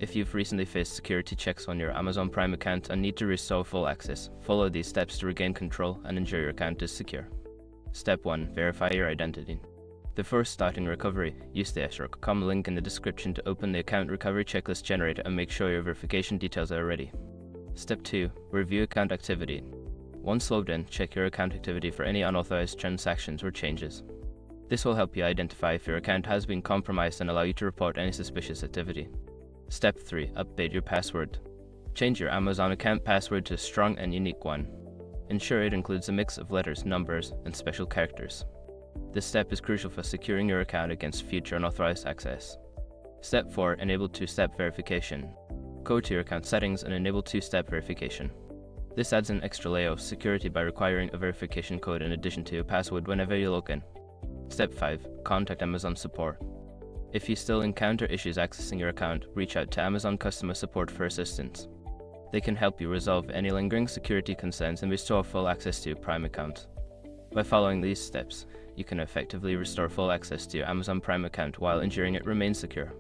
If you've recently faced security checks on your Amazon Prime account and need to restore full access, follow these steps to regain control and ensure your account is secure. Step 1. Verify your identity. Before starting recovery, use the src.com link in the description to open the account recovery checklist generator and make sure your verification details are ready. Step 2. Review account activity. Once logged in, check your account activity for any unauthorized transactions or changes. This will help you identify if your account has been compromised and allow you to report any suspicious activity. Step 3. Update your password. Change your Amazon account password to a strong and unique one. Ensure it includes a mix of letters, numbers, and special characters. This step is crucial for securing your account against future unauthorized access. Step 4. Enable two-step verification. Go to your account settings and enable two-step verification. This adds an extra layer of security by requiring a verification code in addition to your password whenever you log in. Step 5. Contact Amazon support. If you still encounter issues accessing your account, reach out to Amazon customer support for assistance. They can help you resolve any lingering security concerns and restore full access to your Prime account. By following these steps, you can effectively restore full access to your Amazon Prime account while ensuring it remains secure.